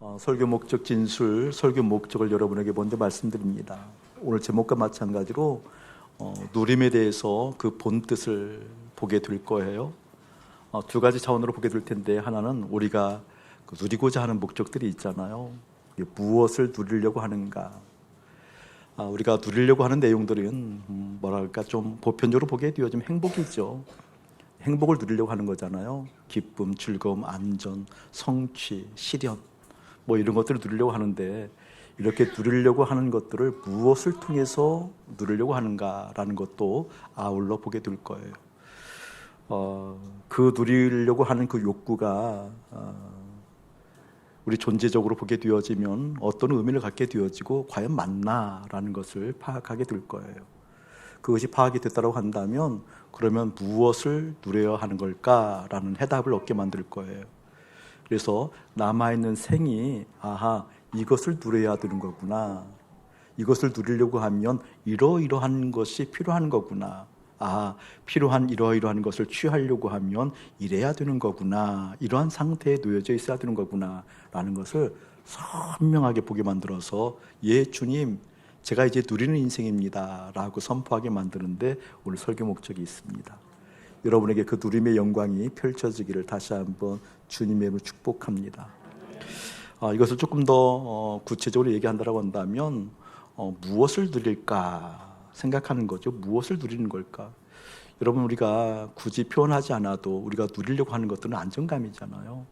설교 목적 진술, 설교 목적을 여러분에게 먼저 말씀드립니다. 오늘 제목과 마찬가지로 누림에 대해서 그 본뜻을 보게 될 거예요. 두 가지 차원으로 보게 될 텐데, 하나는 우리가 누리고자 하는 목적들이 있잖아요. 무엇을 누리려고 하는가. 우리가 누리려고 하는 내용들은 뭐랄까 좀 보편적으로 보기에 되어지면 행복이죠. 행복을 누리려고 하는 거잖아요. 기쁨, 즐거움, 안전, 성취, 실현 뭐 이런 것들을 누리려고 하는데, 이렇게 누리려고 하는 것들을 무엇을 통해서 누리려고 하는가라는 것도 아울러 보게 될 거예요. 그 누리려고 하는 그 욕구가 우리 존재적으로 보게 되어지면 어떤 의미를 갖게 되어지고 과연 맞나라는 것을 파악하게 될 거예요. 그것이 파악이 됐다고 한다면 그러면 무엇을 누려야 하는 걸까라는 해답을 얻게 만들 거예요. 그래서 남아있는 생이 이것을 누려야 되는 거구나. 이것을 누리려고 하면 이러이러한 것이 필요한 거구나. 필요한 이러이러한 것을 취하려고 하면 이래야 되는 거구나. 이러한 상태에 놓여져 있어야 되는 거구나 라는 것을 선명하게 보게 만들어서, 예 주님, 제가 이제 누리는 인생입니다 라고 선포하게 만드는데 오늘 설교 목적이 있습니다. 여러분에게 그 누림의 영광이 펼쳐지기를 다시 한번 주님의 이름으로 축복합니다. 이것을 조금 더 구체적으로 얘기한다고 한다면 무엇을 누릴까 생각하는 거죠. 무엇을 누리는 걸까? 여러분, 우리가 굳이 표현하지 않아도 우리가 누리려고 하는 것들은 안정감이잖아요.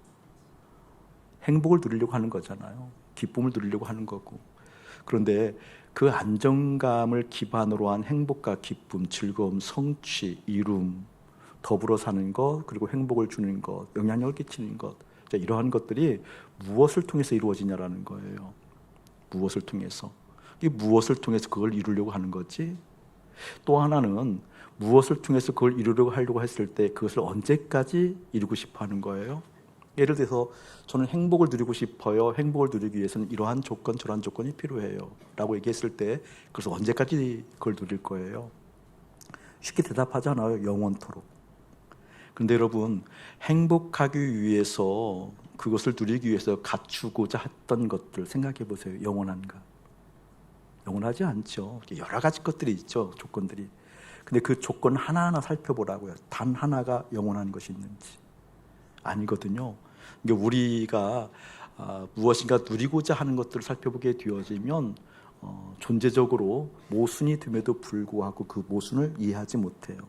행복을 누리려고 하는 거잖아요. 기쁨을 누리려고 하는 거고. 그런데 그 안정감을 기반으로 한 행복과 기쁨, 즐거움, 성취, 이룸, 더불어 사는 것, 그리고 행복을 주는 것, 영향력을 끼치는 것, 이러한 것들이 무엇을 통해서 이루어지냐라는 거예요. 무엇을 통해서. 이 무엇을 통해서 그걸 이루려고 하는 거지? 또 하나는 무엇을 통해서 그걸 이루려고 하려고 했을 때 그것을 언제까지 이루고 싶어 하는 거예요? 예를 들어서 저는 행복을 누리고 싶어요. 행복을 누리기 위해서는 이러한 조건, 저러한 조건이 필요해요 라고 얘기했을 때 그래서 언제까지 그걸 누릴 거예요? 쉽게 대답하잖아요. 영원토록. 그런데 여러분, 행복하기 위해서, 그것을 누리기 위해서 갖추고자 했던 것들 생각해 보세요. 영원한가? 영원하지 않죠. 여러 가지 것들이 있죠. 조건들이. 근데 그 조건 하나하나 살펴보라고요. 단 하나가 영원한 것이 있는지. 아니거든요. 그러니까 우리가 무엇인가 누리고자 하는 것들을 살펴보게 되어지면 존재적으로 모순이 됨에도 불구하고 그 모순을 이해하지 못해요.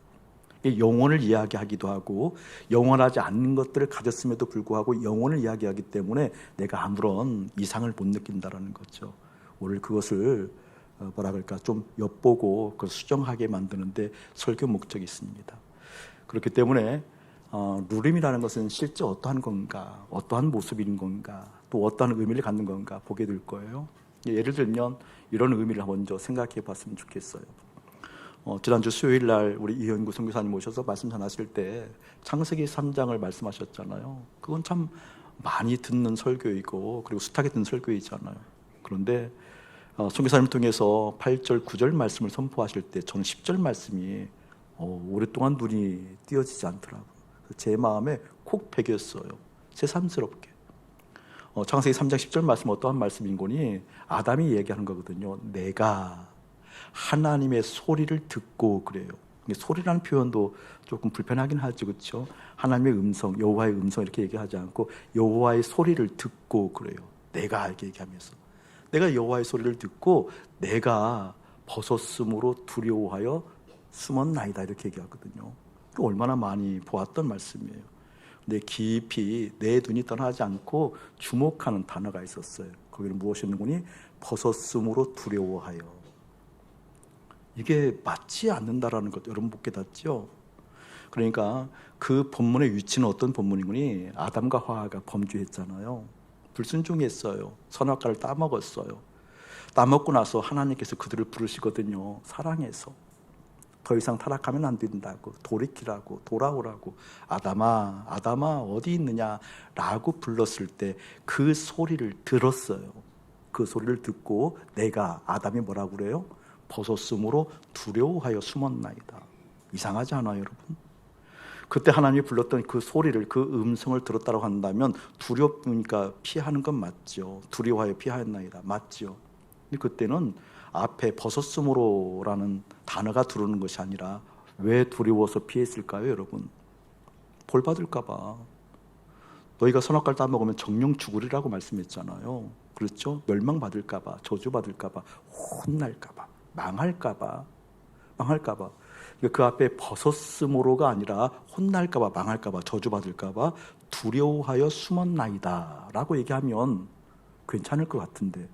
영혼을 이야기하기도 하고, 영원하지 않는 것들을 가졌음에도 불구하고 영혼을 이야기하기 때문에 내가 아무런 이상을 못 느낀다라는 거죠. 오늘 그것을 좀 엿보고 그걸 수정하게 만드는데 설교 목적이 있습니다. 그렇기 때문에 누림이라는 것은 실제 어떠한 건가, 어떠한 모습인 건가, 또 어떠한 의미를 갖는 건가 보게 될 거예요. 예를 들면 이런 의미를 먼저 생각해 봤으면 좋겠어요. 지난주 수요일 날 우리 이현구 선교사님 모셔서 말씀 전하실 때 창세기 3장을 말씀하셨잖아요. 그건 참 많이 듣는 설교이고 그리고 숱하게 듣는 설교이잖아요. 그런데 선교사님을 통해서 8절, 9절 말씀을 선포하실 때 저는 10절 말씀이 오랫동안 눈이 띄어지지 않더라고요. 제 마음에 콕 배겼어요. 새삼스럽게. 창세기 3장 10절 말씀 어떠한 말씀인 거니? 아담이 얘기하는 거거든요. 내가 하나님의 소리를 듣고 그래요. 소리라는 표현도 조금 불편하긴 하죠, 그렇죠? 하나님의 음성, 여호와의 음성 이렇게 얘기하지 않고 여호와의 소리를 듣고 그래요. 내가 이렇게 얘기하면서 내가 여호와의 소리를 듣고 내가 벗었으므로 두려워하여 숨었나이다 이렇게 얘기하거든요. 얼마나 많이 보았던 말씀이에요. 근데 깊이 내 눈이 떠나지 않고 주목하는 단어가 있었어요. 거기는 무엇이었는 거니? 벗었으므로 두려워하여. 이게 맞지 않는다라는 것 여러분 못 깨닫죠? 그러니까 그 본문의 위치는 어떤 본문이니? 아담과 하와가 범죄했잖아요. 불순종했어요. 선악과를 따먹었어요. 따먹고 나서 하나님께서 그들을 부르시거든요. 사랑해서 더 이상 타락하면 안 된다고, 돌이키라고, 돌아오라고, 아담아, 아담아 어디 있느냐 라고 불렀을 때 그 소리를 들었어요. 그 소리를 듣고 내가, 아담이 뭐라고 그래요? 벗었으므로 두려워하여 숨었나이다. 이상하지 않아요, 여러분? 그때 하나님이 불렀던 그 소리를, 그 음성을 들었다고 한다면 두렵으니까 피하는 건 맞죠. 두려워하여 피하였나이다. 맞죠. 근데 그때는 앞에 벗었으므로라는 단어가 들어오는 것이 아니라 왜 두려워서 피했을까요, 여러분? 벌 받을까 봐. 너희가 선악과를 따먹으면 정령 죽으리라고 말씀했잖아요. 그렇죠? 멸망받을까 봐, 저주받을까 봐, 혼날까 봐, 망할까 봐. 그 앞에 벗었으므로가 아니라 혼날까 봐, 망할까 봐, 저주받을까 봐 두려워하여 숨었나이다 라고 얘기하면 괜찮을 것 같은데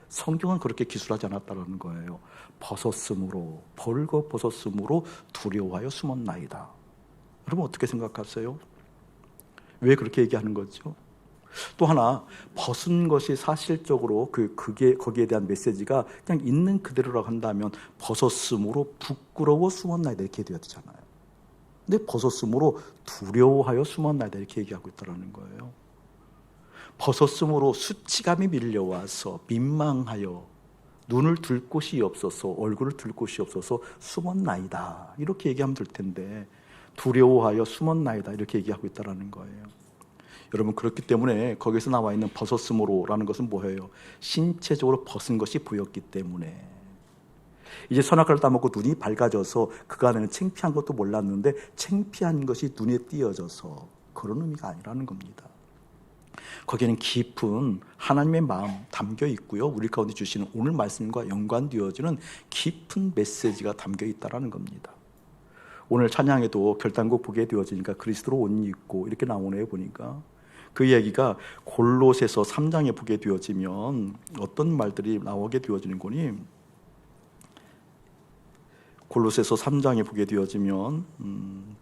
성경은 그렇게 기술하지 않았다는 거예요. 벗었으므로, 벌거 벗었으므로 두려워하여 숨었나이다. 여러분 어떻게 생각하세요? 왜 그렇게 얘기하는 거죠? 또 하나, 벗은 것이 사실적으로 거기에 대한 메시지가 그냥 있는 그대로라고 한다면 벗었으므로 부끄러워 숨었나이다 이렇게 되어야 되잖아요. 근데 벗었으므로 두려워하여 숨었나이다 이렇게 얘기하고 있다는 거예요. 벗었으므로 수치감이 밀려와서 민망하여 눈을 들 곳이 없어서, 얼굴을 들 곳이 없어서 숨었나이다 이렇게 얘기하면 될 텐데 두려워하여 숨었나이다 이렇게 얘기하고 있다는 거예요. 여러분 그렇기 때문에 거기서 나와 있는 벗었으므로라는 것은 뭐예요? 신체적으로 벗은 것이 보였기 때문에 이제 선악과를 따먹고 눈이 밝아져서 그간에는 창피한 것도 몰랐는데 창피한 것이 눈에 띄어져서 그런 의미가 아니라는 겁니다. 거기에는 깊은 하나님의 마음 담겨 있고요. 우리 가운데 주시는 오늘 말씀과 연관되어지는 깊은 메시지가 담겨 있다는 겁니다. 오늘 찬양에도 결단곡 보게 되어지니까 그리스도로 옷 입고 이렇게 나오네요. 보니까 그 이야기가 골로새서 3장에 보게 되어지면 어떤 말들이 나오게 되어지는 거니? 골로새서 3장에 보게 되어지면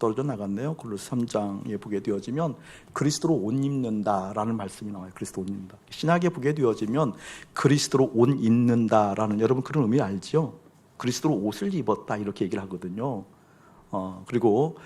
떨어져 나갔네요. 골로새 3장에 보게 되어지면 그리스도로 옷 입는다라는 말씀이 나와요. 그리스도 옷 입는다. 신약에 보게 되어지면 그리스도로 옷 입는다라는 여러분 그런 의미 알죠? 그리스도로 옷을 입었다 이렇게 얘기를 하거든요. 그리고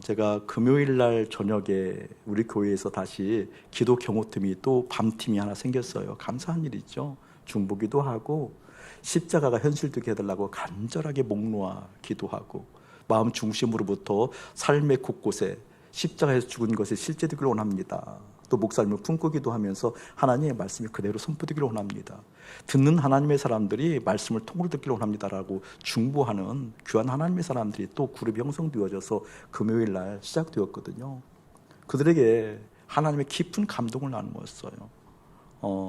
제가 금요일 날 저녁에 우리 교회에서 다시 기도 경호팀이 또 밤팀이 하나 생겼어요. 감사한 일이죠. 중보기도 하고 십자가가 현실되게 해달라고 간절하게 목 놓아 기도하고 마음 중심으로부터 삶의 곳곳에 십자가에서 죽은 것이 실제되기를 원합니다. 또 목사님을 품고 기도하면서 하나님의 말씀이 그대로 선포되기를 원합니다. 듣는 하나님의 사람들이 말씀을 통으로 듣기를 원합니다라고 중보하는 귀한 하나님의 사람들이 또 그룹이 형성되어져서 금요일 날 시작되었거든요. 그들에게 하나님의 깊은 감동을 나누었어요.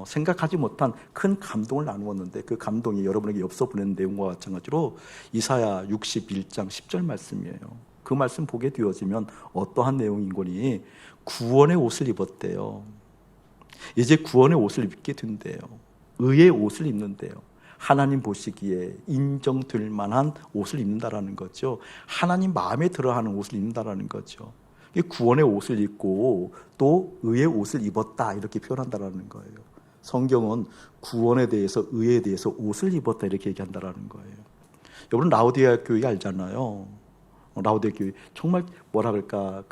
생각하지 못한 큰 감동을 나누었는데 그 감동이 여러분에게 엽서 보낸 내용과 마찬가지로 이사야 61장 10절 말씀이에요. 그 말씀 보게 되어지면 어떠한 내용인 거니? 구원의 옷을 입었대요. 이제 구원의 옷을 입게 된대요. 의의 옷을 입는데요. 하나님 보시기에 인정될 만한 옷을 입는다라는 거죠. 하나님 마음에 들어하는 옷을 입는다라는 거죠. 구원의 옷을 입고 또 의의 옷을 입었다 이렇게 표현한다라는 거예요. 성경은 구원에 대해서 의에 대해서 옷을 입었다 이렇게 얘기한다라는 거예요. 여러분 라오디게아 교회 알잖아요. 라오디게아 교회 정말 뭐라 그럴까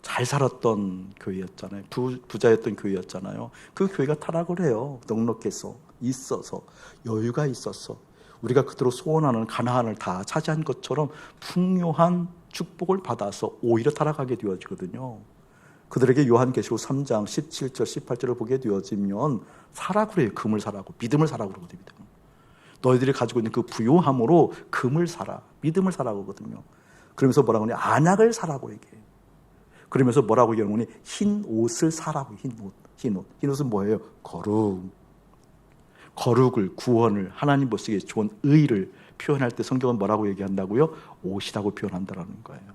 잘 살았던 교회였잖아요. 부자였던 교회였잖아요. 그 교회가 타락을 해요. 넉넉해서 있어서 여유가 있었어. 우리가 그대로 소원하는 가나안을 다 차지한 것처럼 풍요한 축복을 받아서 오히려 타락하게 되어지거든요. 그들에게 요한계시록 3장 17절 18절을 보게 되어지면 사라고 그래요. 금을 사라고, 믿음을 사라고 그러거든요. 너희들이 가지고 있는 그 부요함으로 금을 사라, 믿음을 사라고 하거든요. 그러면서 뭐라고 하냐? 안약을 사라고 얘기해요. 그러면서 뭐라고 얘기하는 거니? 흰 옷을 사라고. 흰 옷은 뭐예요? 거룩을, 구원을, 하나님 보시기에 좋은 의를 표현할 때 성경은 뭐라고 얘기한다고요? 옷이라고 표현한다는 거예요.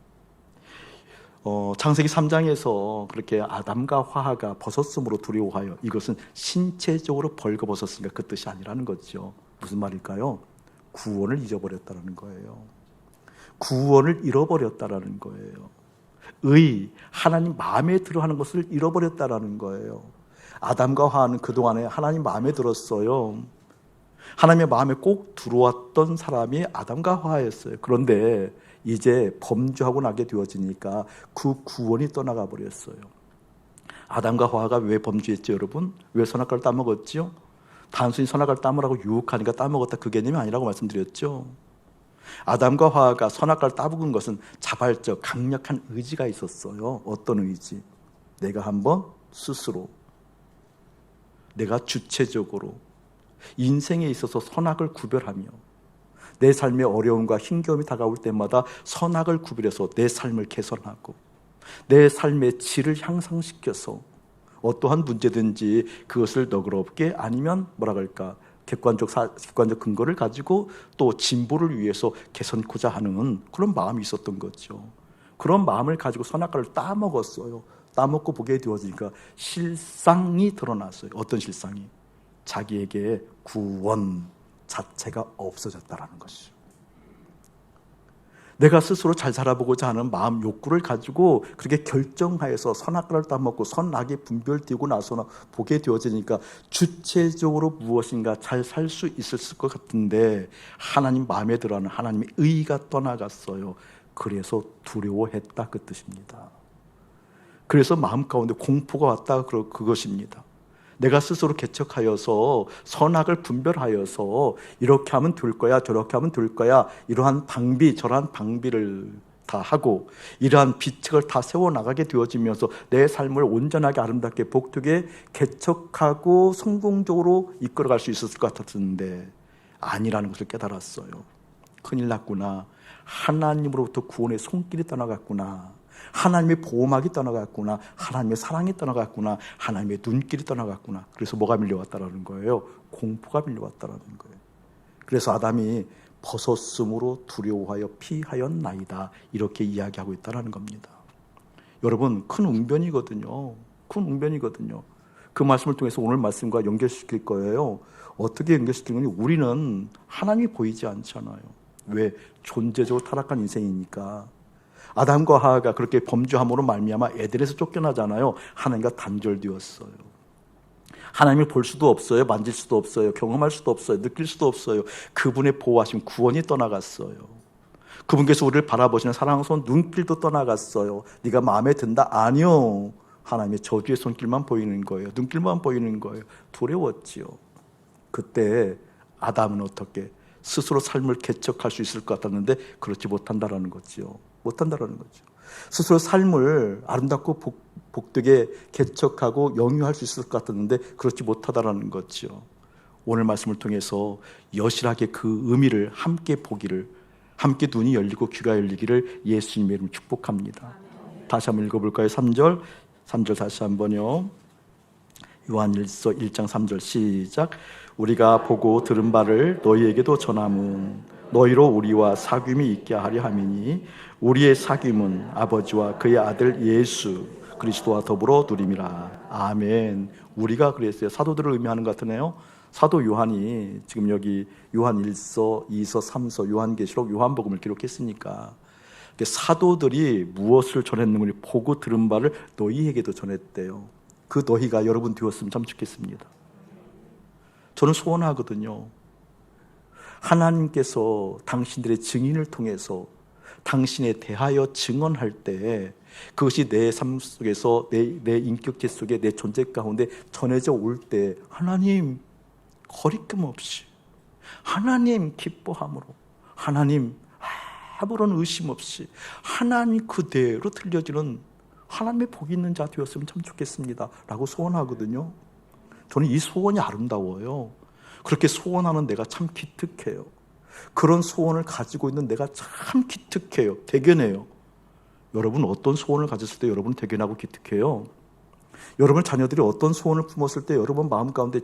창세기 3장에서 그렇게 아담과 화하가 벗었으므로 두려워하여, 이것은 신체적으로 벌거벗었으니까 그 뜻이 아니라는 거죠. 무슨 말일까요? 구원을 잊어버렸다는 거예요. 구원을 잃어버렸다는 거예요. 하나님 마음에 들어하는 것을 잃어버렸다는 거예요. 아담과 화하는 그동안에 하나님 마음에 들었어요. 하나님의 마음에 꼭 들어왔던 사람이 아담과 화하였어요. 그런데 이제 범죄하고 나게 되어지니까 그 구원이 떠나가 버렸어요. 아담과 화하가 왜 범죄했죠, 여러분? 왜 선악과를 따먹었죠? 단순히 선악과를 따먹으라고 유혹하니까 따먹었다 그 개념이 아니라고 말씀드렸죠. 아담과 하와가 선악과를 따먹은 것은 자발적 강력한 의지가 있었어요. 어떤 의지? 내가 한번 스스로, 내가 주체적으로 인생에 있어서 선악을 구별하며 내 삶의 어려움과 힘겨움이 다가올 때마다 선악을 구별해서 내 삶을 개선하고 내 삶의 질을 향상시켜서 어떠한 문제든지 그것을 너그럽게, 아니면 뭐라 그럴까, 객관적 근거를 가지고 또 진보를 위해서 개선코자 하는 그런 마음이 있었던 거죠. 그런 마음을 가지고 선악과를 따먹었어요. 따먹고 보게 되어지니까 실상이 드러났어요. 어떤 실상이? 자기에게 구원 자체가 없어졌다라는 것이죠. 내가 스스로 잘 살아보고자 하는 마음, 욕구를 가지고 그렇게 결정하여서 선악과를 따먹고 선악의 분별되고 나서는 보게 되어지니까 주체적으로 무엇인가 잘 살 수 있었을 것 같은데 하나님 마음에 들어하는 하나님의 의의가 떠나갔어요. 그래서 두려워했다, 그 뜻입니다. 그래서 마음 가운데 공포가 왔다, 그것입니다. 내가 스스로 개척하여서 선악을 분별하여서 이렇게 하면 될 거야, 저렇게 하면 될 거야, 이러한 방비, 저러한 방비를 다 하고 이러한 비책을 다 세워나가게 되어지면서 내 삶을 온전하게 아름답게 복되게 개척하고 성공적으로 이끌어갈 수 있었을 것 같았는데 아니라는 것을 깨달았어요. 큰일 났구나. 하나님으로부터 구원의 손길이 떠나갔구나. 하나님의 보호막이 떠나갔구나. 하나님의 사랑이 떠나갔구나. 하나님의 눈길이 떠나갔구나. 그래서 뭐가 밀려왔다라는 거예요? 공포가 밀려왔다라는 거예요. 그래서 아담이 벗었으므로 두려워하여 피하였나이다, 이렇게 이야기하고 있다는 겁니다. 여러분, 큰 웅변이거든요. 큰 웅변이거든요. 그 말씀을 통해서 오늘 말씀과 연결시킬 거예요. 어떻게 연결시키는 거니? 우리는 하나님이 보이지 않잖아요. 왜? 존재적으로 타락한 인생이니까. 아담과 하와가 그렇게 범죄함으로 말미암아 에덴에서 쫓겨나잖아요. 하나님과 단절되었어요. 하나님을 볼 수도 없어요. 만질 수도 없어요. 경험할 수도 없어요. 느낄 수도 없어요. 그분의 보호하심, 구원이 떠나갔어요. 그분께서 우리를 바라보시는 사랑스러운 눈길도 떠나갔어요. 네가 마음에 든다? 아니요. 하나님의 저주의 손길만 보이는 거예요. 눈길만 보이는 거예요. 두려웠지요. 그때 아담은 어떻게 스스로 삶을 개척할 수 있을 것 같았는데 그렇지 못한다라는 거죠. 못한다라는 거죠. 스스로 삶을 아름답고 복되게 개척하고 영유할 수 있을 것 같았는데 그렇지 못하다라는 거죠. 오늘 말씀을 통해서 여실하게 그 의미를 함께 보기를, 함께 눈이 열리고 귀가 열리기를 예수님의 이름으로 축복합니다. 다시 한번 읽어볼까요? 3절 다시 한번요. 요한일서 1장 3절 시작. 우리가 보고 들은 바를 너희에게도 전함은 너희로 우리와 사귐이 있게 하려 함이니 우리의 사귐은 아버지와 그의 아들 예수 그리스도와 더불어 누림이라. 아멘. 우리가 그랬어요. 사도들을 의미하는 것 같으네요. 사도 요한이 지금 여기 요한 1서, 2서, 3서, 요한계시록, 요한복음을 기록했으니까 사도들이 무엇을 전했는지 보고 들은 바를 너희에게도 전했대요. 그 너희가 여러분 되었으면 참 좋겠습니다. 저는 소원하거든요. 하나님께서 당신들의 증인을 통해서 당신에 대하여 증언할 때 그것이 내 삶 속에서 내 인격체 속에 내 존재 가운데 전해져 올 때 하나님 거리낌 없이, 하나님 기뻐함으로, 하나님 아무런 의심 없이 하나님 그대로 들려지는 하나님의 복이 있는 자 되었으면 참 좋겠습니다 라고 소원하거든요. 저는 이 소원이 아름다워요. 그렇게 소원하는 내가 참 기특해요. 그런 소원을 가지고 있는 내가 참 기특해요. 대견해요. 여러분 어떤 소원을 가졌을 때 여러분 대견하고 기특해요? 여러분 자녀들이 어떤 소원을 품었을 때 여러분 마음 가운데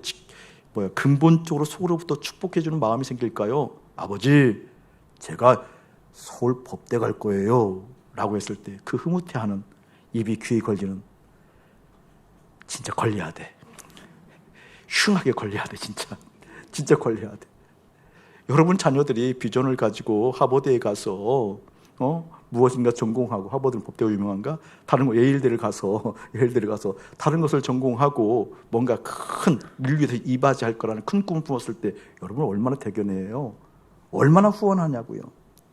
근본적으로 속으로부터 축복해주는 마음이 생길까요? 아버지, 제가 서울 법대 갈 거예요 라고 했을 때 그 흐뭇해하는 입이 귀에 걸리는, 진짜 걸려야 돼. 흉하게 걸려야 돼. 진짜 걸려야 돼. 여러분 자녀들이 비전을 가지고 하버드에 가서 무엇인가 전공하고, 하버드는 법대가 유명한가? 다른 거 예일대를 가서 다른 것을 전공하고 뭔가 큰 인류에서 이바지할 거라는 큰 꿈을 품었을 때 여러분 얼마나 대견해요? 얼마나 후원하냐고요?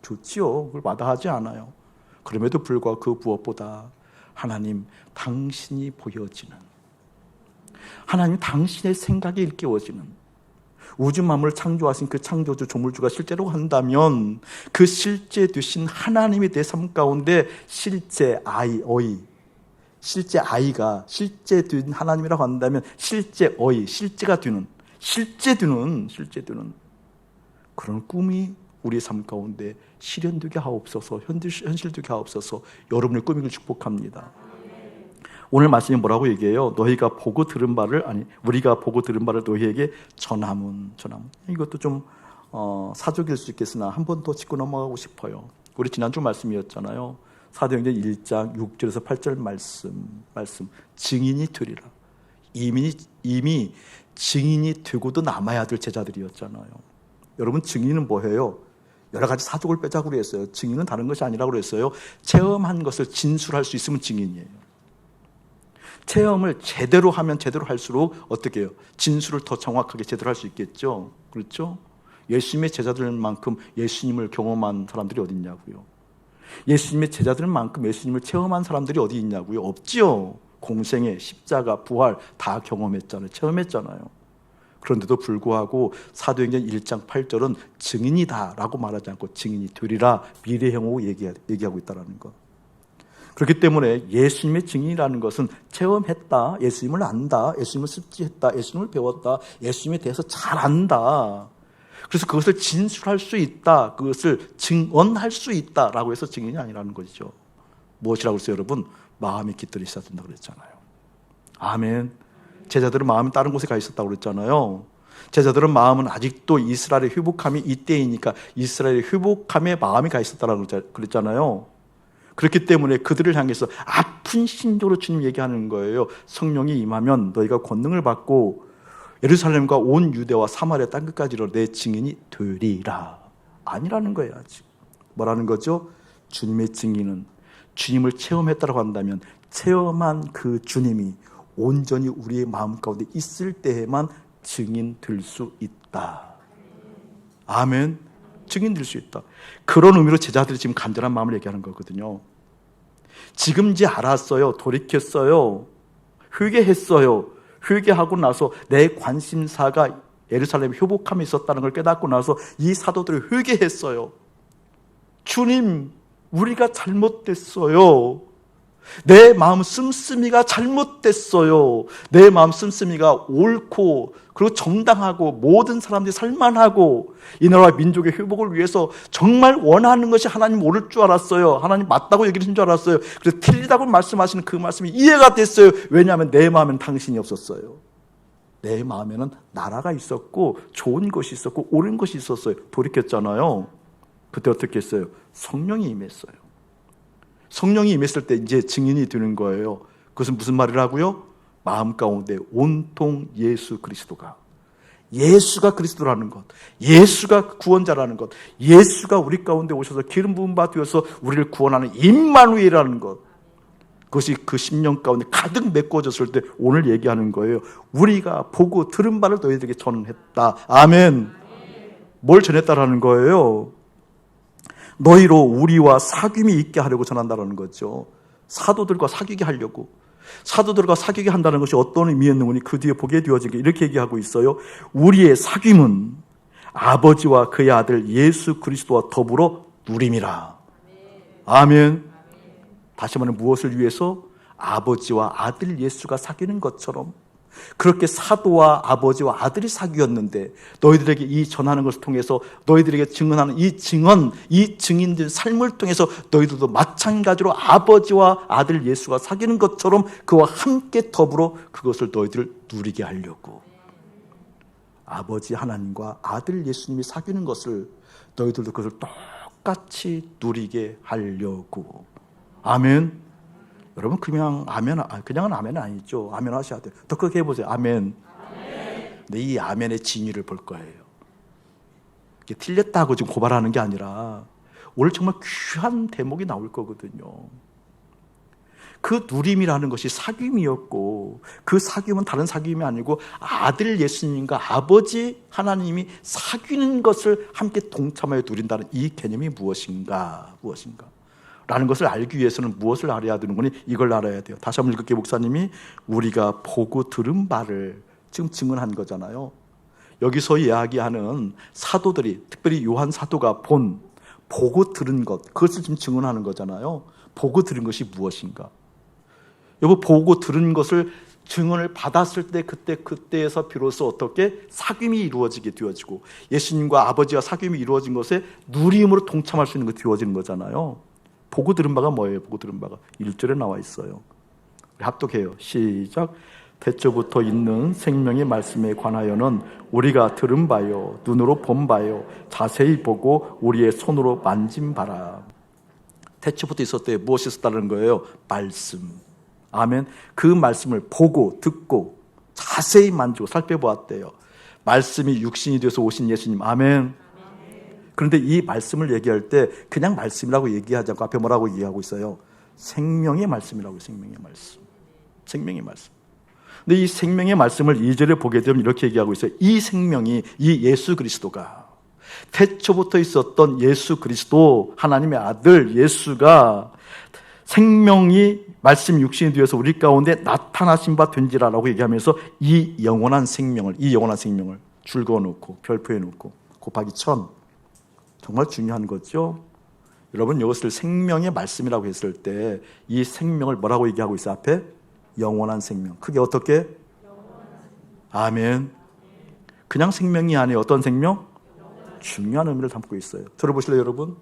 좋지요. 그걸 마다하지 않아요. 그럼에도 불구하고 그 무엇보다 하나님 당신이 보여지는, 하나님 당신의 생각이 일깨워지는, 우주 만물을 창조하신 그 창조주 조물주가 실제로 한다면 그 실제 되신 하나님이 내 삶 가운데 실제 아이가 실제 된 하나님이라고 한다면 실제 실제가 되는 그런 꿈이 우리의 삶 가운데 실현되게 하옵소서, 현실되게 하옵소서. 여러분의 꿈을 축복합니다. 오늘 말씀이 뭐라고 얘기해요? 우리가 보고 들은 바를 너희에게 전함은. 이것도 좀 사족일 수 있겠으나 한 번 더 짚고 넘어가고 싶어요. 우리 지난주 말씀이었잖아요. 사도행전 1장 6절에서 8절 말씀 증인이 되리라. 이미 증인이 되고도 남아야 될 제자들이었잖아요. 여러분, 증인은 뭐예요? 여러 가지 사족을 빼자고 그랬어요. 증인은 다른 것이 아니라고 그랬어요. 체험한 것을 진술할 수 있으면 증인이에요. 체험을 제대로 하면 제대로 할수록 어떻게 해요? 진술을 더 정확하게 제대로 할 수 있겠죠. 그렇죠? 예수님의 제자들만큼 예수님을 경험한 사람들이 어디 있냐고요. 예수님의 제자들만큼 예수님을 체험한 사람들이 어디 있냐고요. 없지요. 공생애, 십자가, 부활 다 경험했잖아요. 체험했잖아요. 그런데도 불구하고 사도행전 1장 8절은 증인이다 라고 말하지 않고 증인이 되리라 미래형으로 얘기하고 있다는 것. 그렇기 때문에 예수님의 증인이라는 것은 체험했다, 예수님을 안다, 예수님을 습지했다, 예수님을 배웠다, 예수님에 대해서 잘 안다. 그래서 그것을 진술할 수 있다, 그것을 증언할 수 있다라고 해서 증인이 아니라는 것이죠. 무엇이라고 했어요, 여러분? 마음이 깃들이 있어야 된다고 그랬잖아요. 아멘. 제자들은 마음이 다른 곳에 가 있었다고 그랬잖아요. 제자들은 마음은 아직도 이스라엘의 회복함이 이때이니까 이스라엘의 회복함에 마음이 가 있었다고 그랬잖아요. 그렇기 때문에 그들을 향해서 아픈 심정으로 주님 얘기하는 거예요. 성령이 임하면 너희가 권능을 받고 예루살렘과 온 유대와 사마리아 땅끝까지로 내 증인이 되리라. 아니라는 거예요. 아직. 뭐라는 거죠? 주님의 증인은 주님을 체험했다고 한다면 체험한 그 주님이 온전히 우리의 마음 가운데 있을 때에만 증인될 수 있다. 아멘. 증인될 수 있다. 그런 의미로 제자들이 지금 간절한 마음을 얘기하는 거거든요. 지금 이제 알았어요. 돌이켰어요. 회개했어요. 회개하고 나서 내 관심사가 예루살렘 회복함에 있었다는 걸 깨닫고 나서 이 사도들이 회개했어요. 주님, 우리가 잘못됐어요. 내 마음 씀씀이가 잘못됐어요. 내 마음 씀씀이가 옳고 그리고 정당하고 모든 사람들이 살만하고 이 나라와 민족의 회복을 위해서 정말 원하는 것이 하나님 옳을 줄 알았어요. 하나님 맞다고 얘기하신 줄 알았어요. 그래서 틀리다고 말씀하시는 그 말씀이 이해가 됐어요. 왜냐하면 내 마음에는 당신이 없었어요. 내 마음에는 나라가 있었고 좋은 것이 있었고 옳은 것이 있었어요. 돌이켰잖아요. 그때 어떻게 했어요? 성령이 임했어요. 성령이 임했을 때 이제 증인이 되는 거예요. 그것은 무슨 말이라고요? 마음 가운데 온통 예수가 그리스도라는 것, 예수가 구원자라는 것, 예수가 우리 가운데 오셔서 기름 부음 받으셔서 우리를 구원하는 임마누엘이라는 것, 그것이 그 심령 가운데 가득 메꿔졌을 때 오늘 얘기하는 거예요. 우리가 보고 들은 바를 너희들에게 전했다. 아멘. 뭘 전했다라는 거예요? 너희로 우리와 사귐이 있게 하려고 전한다는 거죠. 사도들과 사귀게 하려고. 사도들과 사귀게 한다는 것이 어떤 의미였는지 그 뒤에 보게 되어진 게 이렇게 얘기하고 있어요. 우리의 사귐은 아버지와 그의 아들 예수 그리스도와 더불어 누림이라. 아멘. 다시 말하면 무엇을 위해서? 아버지와 아들 예수가 사귀는 것처럼 그렇게 사도와 아버지와 아들이 사귀었는데 너희들에게 이 전하는 것을 통해서 너희들에게 증언하는 이 증인된 삶을 통해서 너희들도 마찬가지로 아버지와 아들 예수가 사귀는 것처럼 그와 함께 더불어 그것을 너희들 누리게 하려고. 아버지 하나님과 아들 예수님이 사귀는 것을 너희들도 그것을 똑같이 누리게 하려고. 아멘. 여러분 그냥은 아멘은 아니죠. 아멘 하셔야 돼요. 더 크게 해보세요. 아멘. 근데 이 아멘의 진위를 볼 거예요. 이게 틀렸다고 지금 고발하는 게 아니라 오늘 정말 귀한 대목이 나올 거거든요. 그 누림이라는 것이 사귐이었고 그 사귐은 다른 사귐이 아니고 아들 예수님과 아버지 하나님이 사귀는 것을 함께 동참하여 누린다는 이 개념이 무엇인가 라는 것을 알기 위해서는 무엇을 알아야 되는 거니? 이걸 알아야 돼요. 다시 한번 읽을게요. 목사님이 우리가 보고 들은 바를 지금 증언한 거잖아요. 여기서 이야기하는 사도들이, 특별히 요한 사도가 보고 들은 것, 그것을 지금 증언하는 거잖아요. 보고 들은 것이 무엇인가? 여보, 보고 들은 것을 증언을 받았을 때 그때에서 비로소 어떻게 사귐이 이루어지게 되어지고 예수님과 아버지와 사귐이 이루어진 것에 누리음으로 동참할 수 있는 게 되어지는 거잖아요. 보고 들은 바가 뭐예요? 보고 들은 바가 1절에 나와 있어요. 합독해요. 시작. 태초부터 있는 생명의 말씀에 관하여는 우리가 들은 바요, 눈으로 본 바요, 자세히 보고 우리의 손으로 만진 바라. 태초부터 있었대. 무엇이 있었다는 거예요? 말씀. 아멘. 그 말씀을 보고 듣고 자세히 만지고 살펴보았대요. 말씀이 육신이 되어서 오신 예수님. 아멘. 그런데 이 말씀을 얘기할 때 그냥 말씀이라고 얘기하지 않고 앞에 뭐라고 얘기하고 있어요? 생명의 말씀이라고. 생명의 말씀. 생명의 말씀. 근데 이 생명의 말씀을 2절에 보게 되면 이렇게 얘기하고 있어요. 이 생명이, 이 예수 그리스도가, 태초부터 있었던 예수 그리스도, 하나님의 아들 예수가 생명이 말씀 육신이 되어서 우리 가운데 나타나신 바 된지라라고 얘기하면서 이 영원한 생명을 줄 그어놓고 별표해 놓고 곱하기 1000. 정말 중요한 거죠. 여러분, 이것을 생명의 말씀이라고 했을 때 이 생명을 뭐라고 얘기하고 있어요? 앞에 영원한 생명. 그게 어떻게? 아멘. 그냥 생명이 아니에요. 어떤 생명? 중요한 의미를 담고 있어요. 들어보실래요, 여러분?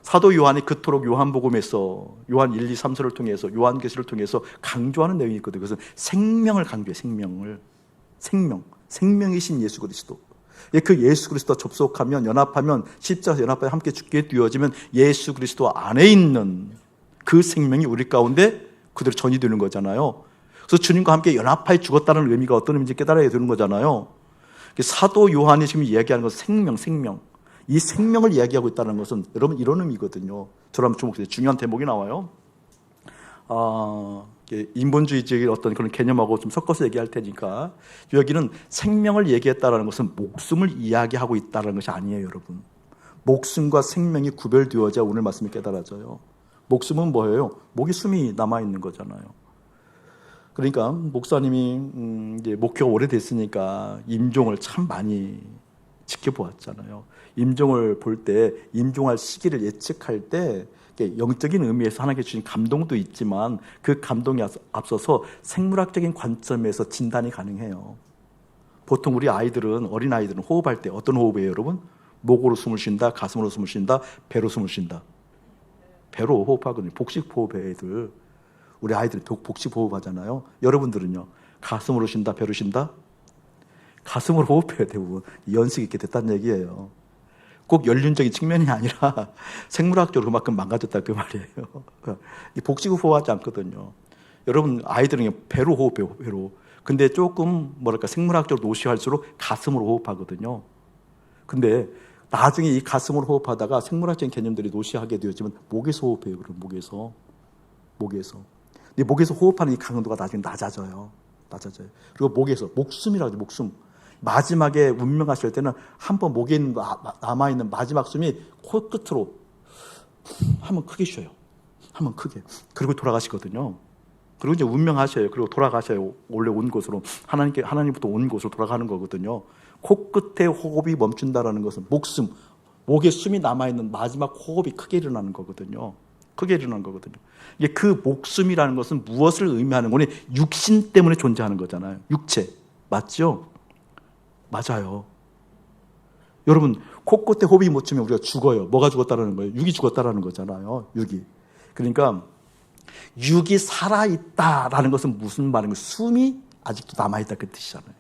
사도 요한이 그토록 요한복음에서 요한 1, 2, 3서를 통해서 요한계시를 통해서 강조하는 내용이 있거든요. 그것은 생명을 강조해요. 생명이신 예수 그리스도. 그 예수 그리스도와 접속하면, 연합하면, 십자가에서 연합하여 함께 죽게 되어지면 예수 그리스도 안에 있는 그 생명이 우리 가운데 그대로 전이 되는 거잖아요. 그래서 주님과 함께 연합하여 죽었다는 의미가 어떤 의미인지 깨달아야 되는 거잖아요. 사도 요한이 지금 이야기하는 것은 생명. 이 생명을 이야기하고 있다는 것은 여러분 이런 의미거든요. 저랑 주목해서 중요한 대목이 나와요. 인본주의적인 어떤 그런 개념하고 좀 섞어서 얘기할 테니까, 여기는 생명을 얘기했다는 것은 목숨을 이야기하고 있다는 것이 아니에요, 여러분. 목숨과 생명이 구별되어져야 오늘 말씀이 깨달아져요. 목숨은 뭐예요? 목에 숨이 남아있는 거잖아요. 그러니까 목사님이 이제 목회가 오래됐으니까 임종을 참 많이 지켜보았잖아요. 임종을 볼 때, 임종할 시기를 예측할 때 영적인 의미에서 하나님께 주신 감동도 있지만 그 감동에 앞서서 생물학적인 관점에서 진단이 가능해요. 보통 우리 아이들은, 어린 아이들은 호흡할 때 어떤 호흡이에요, 여러분? 목으로 숨을 쉰다, 가슴으로 숨을 쉰다, 배로 숨을 쉰다. 배로 호흡하거든요. 복식 호흡의 애들. 우리 아이들이 복식 호흡하잖아요. 여러분들은요, 가슴으로 쉰다, 배로 쉰다? 가슴으로 호흡해요, 대부분. 연식이 있게 됐다는 얘기예요. 꼭 연륜적인 측면이 아니라 생물학적으로 그만큼 망가졌다 그 말이에요. 복식 호흡하지 않거든요. 여러분, 아이들은 배로 호흡해요, 배로. 근데 조금 생물학적으로 노시할수록 가슴으로 호흡하거든요. 근데 나중에 이 가슴으로 호흡하다가 생물학적인 개념들이 노시하게 되어지면 목에서 호흡해요. 그럼 목에서. 근데 목에서 호흡하는 이 강도가 나중에 낮아져요. 그리고 목숨이라고 하죠, 목숨. 마지막에 운명하실 때는 한번 목에 있는 남아있는 마지막 숨이 코끝으로 한번 크게 쉬어요. 한번 크게. 그리고 돌아가시거든요. 그리고 이제 운명하셔요. 그리고 돌아가셔요. 원래 온 곳으로. 하나님부터 온 곳으로 돌아가는 거거든요. 코끝에 호흡이 멈춘다라는 것은 목에 숨이 남아있는 마지막 호흡이 크게 일어나는 거거든요. 이게 그 목숨이라는 것은 무엇을 의미하는 거니? 육신 때문에 존재하는 거잖아요. 육체. 맞죠? 맞아요. 여러분, 코끝에 호흡이 멈추면 우리가 죽어요. 뭐가 죽었다는 거예요? 육이 죽었다는 거잖아요. 육이. 그러니까 육이 살아있다라는 것은 무슨 말인 거예요? 숨이 아직도 남아있다 그 뜻이잖아요.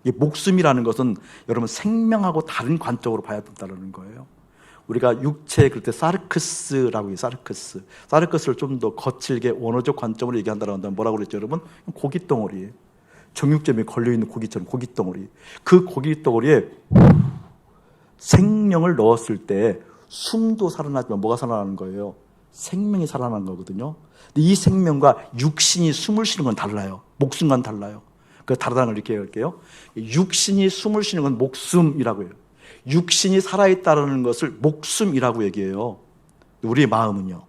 이 목숨이라는 것은 여러분 생명하고 다른 관점으로 봐야 된다는 거예요. 우리가 육체 그럴 때 사르크스라고 해요. 사르크스를 좀 더 거칠게 원어적 관점으로 얘기한다고 한다면 뭐라고 그랬죠, 여러분? 고깃덩어리. 정육점에 걸려있는 고기처럼 고깃덩어리. 그 고깃덩어리에 생명을 넣었을 때 숨도 살아나지만 뭐가 살아나는 거예요? 생명이 살아나는 거거든요. 근데 이 생명과 육신이 숨을 쉬는 건 달라요. 목숨과는 달라요. 그 다르다는 걸 이렇게 할게요. 육신이 숨을 쉬는 건 목숨이라고 해요. 육신이 살아있다는 것을 목숨이라고 얘기해요. 우리의 마음은요.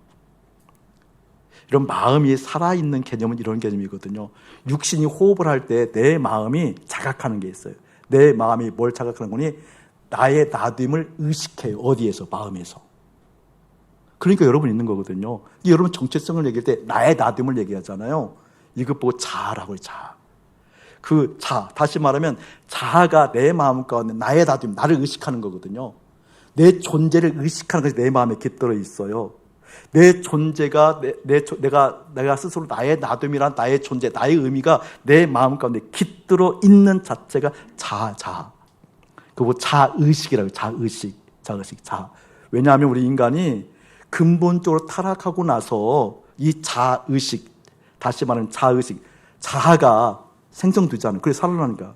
이런 마음이 살아있는 개념은 이런 개념이거든요. 육신이 호흡을 할 때 내 마음이 자각하는 게 있어요. 내 마음이 뭘 자각하는 거니? 나의 나됨을 의식해요. 어디에서? 마음에서. 그러니까 여러분 있는 거거든요. 여러분 정체성을 얘기할 때 나의 나됨을 얘기하잖아요. 이것 보고 자아라고요. 자아. 그 자아, 다시 말하면 자아가 내 마음 가운데 나의 나됨, 나를 의식하는 거거든요. 내 존재를 의식하는 것이 내 마음에 깃들어 있어요. 내 존재가 내가 스스로 나의 나됨이란 나의 존재, 나의 의미가 내 마음 가운데 깃들어 있는 자체가 자아. 그거 자의식이라고요. 자의식. 왜냐하면 우리 인간이 근본적으로 타락하고 나서 이 자의식, 다시 말하면 자의식, 자아가 생성되잖아요. 그래서 살아나니까.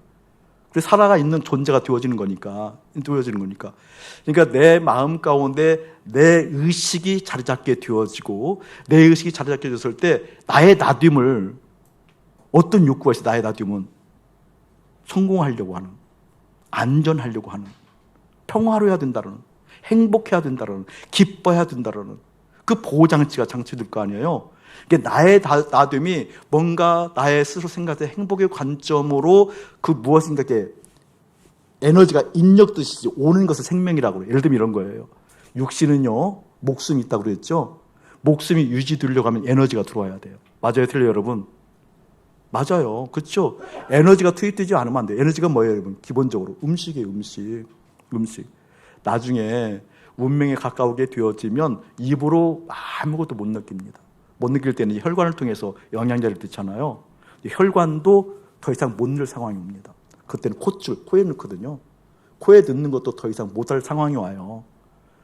그래서 살아가 있는 존재가 되어지는 거니까. 그러니까 내 마음 가운데 내 의식이 자리 잡게 되어지고, 내 의식이 자리 잡게 되었을 때 나의 나됨을, 어떤 욕구가 있어? 나의 나됨은 성공하려고 하는, 안전하려고 하는, 평화로워야 된다는, 행복해야 된다는, 기뻐해야 된다는 그 보호장치가 장치될 거 아니에요. 그러니까 나의 나됨이 뭔가 나의 스스로 생각할 때 행복의 관점으로 그 무엇인가 이렇게 에너지가 인력듯이 오는 것을 생명이라고 해요. 예를 들면 이런 거예요. 육신은요, 목숨이 있다고 그랬죠. 목숨이 유지되려고 하면 에너지가 들어와야 돼요. 맞아요, 틀려요, 여러분? 맞아요. 그렇죠? 에너지가 투입되지 않으면 안 돼요. 에너지가 뭐예요, 여러분? 기본적으로 음식이에요, 음식. 나중에 운명에 가까우게 되어지면 입으로 아무것도 못 느낍니다. 못 느낄 때는 혈관을 통해서 영양제를 듣잖아요. 혈관도 더 이상 못 넣을 상황이 옵니다. 그때는 콧줄, 코에 넣거든요. 코에 넣는 것도 더 이상 못할 상황이 와요.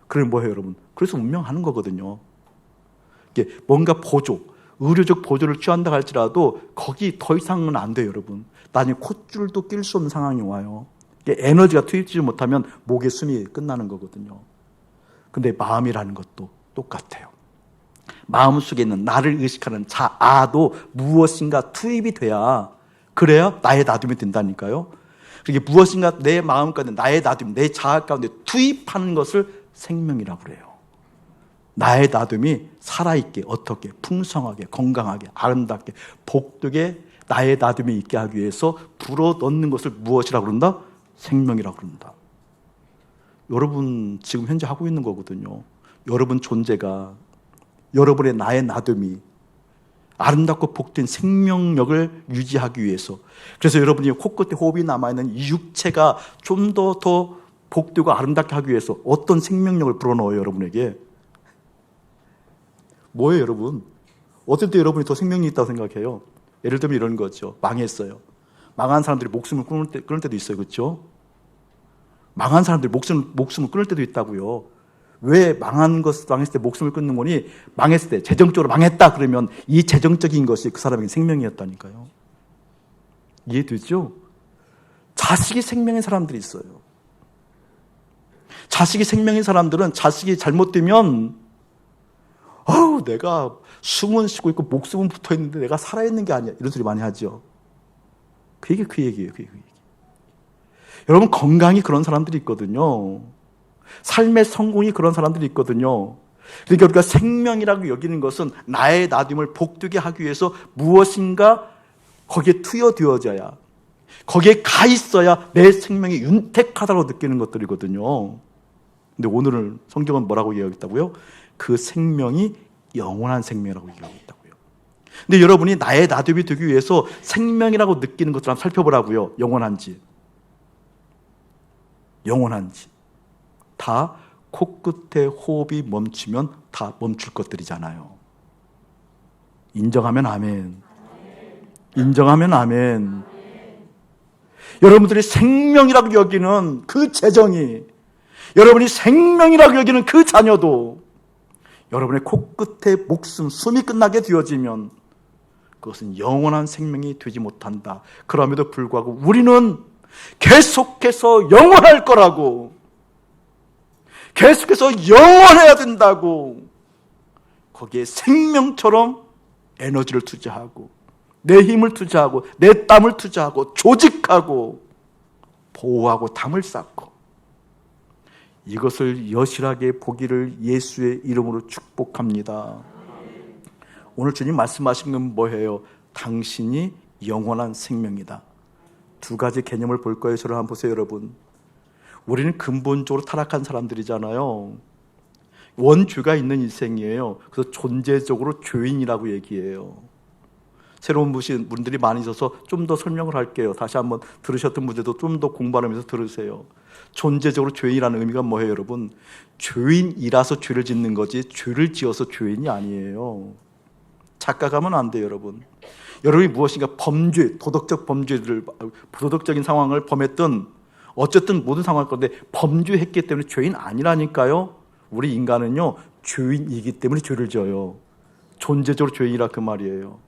그럼 뭐예요, 여러분? 그래서 운명하는 거거든요. 이게 뭔가 보조, 의료적 보조를 취한다 할지라도 거기 더 이상은 안 돼요, 여러분. 나중에 콧줄도 낄 수 없는 상황이 와요. 에너지가 투입되지 못하면 목의 숨이 끝나는 거거든요. 근데 마음이라는 것도 똑같아요. 마음속에 있는 나를 의식하는 자아도 무엇인가 투입이 그래야 나의 나됨이 된다니까요. 그게 무엇인가 내 마음 가운데 나의 나됨, 내 자아 가운데 투입하는 것을 생명이라고 그래요. 나의 나됨이 살아있게, 어떻게, 풍성하게, 건강하게, 아름답게, 복되게 나의 나됨이 있게 하기 위해서 불어넣는 것을 무엇이라고 그런다? 생명이라고 그런다. 여러분 지금 현재 하고 있는 거거든요. 여러분 존재가, 여러분의 나의 나됨이 아름답고 복된 생명력을 유지하기 위해서, 그래서 여러분이 코끝에 호흡이 남아있는 이 육체가 좀 더 복되고 아름답게 하기 위해서 어떤 생명력을 불어넣어요, 여러분에게? 뭐예요, 여러분? 어떨 때 여러분이 더 생명이 있다고 생각해요? 예를 들면 이런 거죠. 망했어요. 망한 사람들이 목숨을 끊을 때도 있어요. 그렇죠? 망한 사람들이 목숨을 끊을 때도 있다고요. 왜 망했을 때 목숨을 끊는 거니? 망했을 때, 재정적으로 망했다 그러면 이 재정적인 것이 그 사람에게 생명이었다니까요. 이해되죠? 자식이 생명인 사람들이 있어요. 자식이 생명인 사람들은 자식이 잘못되면 내가 숨은 쉬고 있고 목숨은 붙어 있는데 내가 살아있는 게 아니야. 이런 소리 많이 하죠. 그 얘기예요. 여러분, 건강이 그런 사람들이 있거든요. 삶의 성공이 그런 사람들이 있거든요. 그러니까 우리가 생명이라고 여기는 것은 나의 나됨을 복되게 하기 위해서 무엇인가 거기에 투여되어져야, 거기에 가 있어야 내 생명이 윤택하다고 느끼는 것들이거든요. 근데 오늘은 성경은 뭐라고 얘기하겠다고요? 그 생명이 영원한 생명이라고 얘기하고 있다고요. 근데 여러분이 나의 나됨이 되기 위해서 생명이라고 느끼는 것들 한번 살펴보라고요. 영원한지. 다 코끝에 호흡이 멈추면 다 멈출 것들이잖아요. 인정하면 아멘. 여러분들이 생명이라고 여기는 그 재정이, 여러분이 생명이라고 여기는 그 자녀도 여러분의 코끝에 목숨, 숨이 끝나게 되어지면 그것은 영원한 생명이 되지 못한다. 그럼에도 불구하고 우리는 계속해서 영원할 거라고, 계속해서 영원해야 된다고, 거기에 생명처럼 에너지를 투자하고 내 힘을 투자하고 내 땀을 투자하고 조직하고 보호하고 담을 쌓고, 이것을 여실하게 보기를 예수의 이름으로 축복합니다. 오늘 주님 말씀하신 건 뭐예요? 당신이 영원한 생명이다. 두 가지 개념을 볼 거예요. 저를 한번 보세요, 여러분. 우리는 근본적으로 타락한 사람들이잖아요. 원죄가 있는 인생이에요. 그래서 존재적으로 죄인이라고 얘기해요. 새로운 분들이 많이 있어서 좀 더 설명을 할게요. 다시 한번 들으셨던 분들도 좀 더 공부하면서 들으세요. 존재적으로 죄인이라는 의미가 뭐예요, 여러분? 죄인이라서 죄를 짓는 거지 죄를 지어서 죄인이 아니에요. 착각하면 안 돼요, 여러분. 여러분이 무엇인가 범죄, 도덕적인 상황을 범했던 어쨌든 모든 상황일 건데 범죄했기 때문에 죄인 아니라니까요. 우리 인간은요, 죄인이기 때문에 죄를 지어요. 존재적으로 죄인이라 그 말이에요.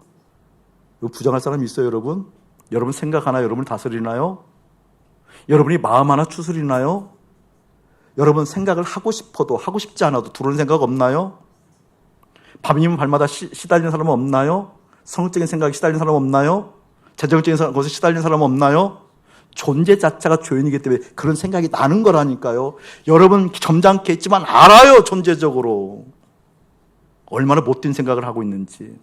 이거 부정할 사람이 있어요, 여러분? 여러분 생각 하나 여러분을 다스리나요? 여러분이 마음 하나 추스리나요? 여러분 생각을 하고 싶어도 하고 싶지 않아도 들어오는 생각 없나요? 밤이면 밤마다 시달리는 사람은 없나요? 성적인 생각에 시달리는 사람 없나요? 재정적인 것에 시달리는 사람 없나요? 존재 자체가 죄인이기 때문에 그런 생각이 나는 거라니까요. 여러분 점잖게 했지만 알아요. 존재적으로 얼마나 못된 생각을 하고 있는지,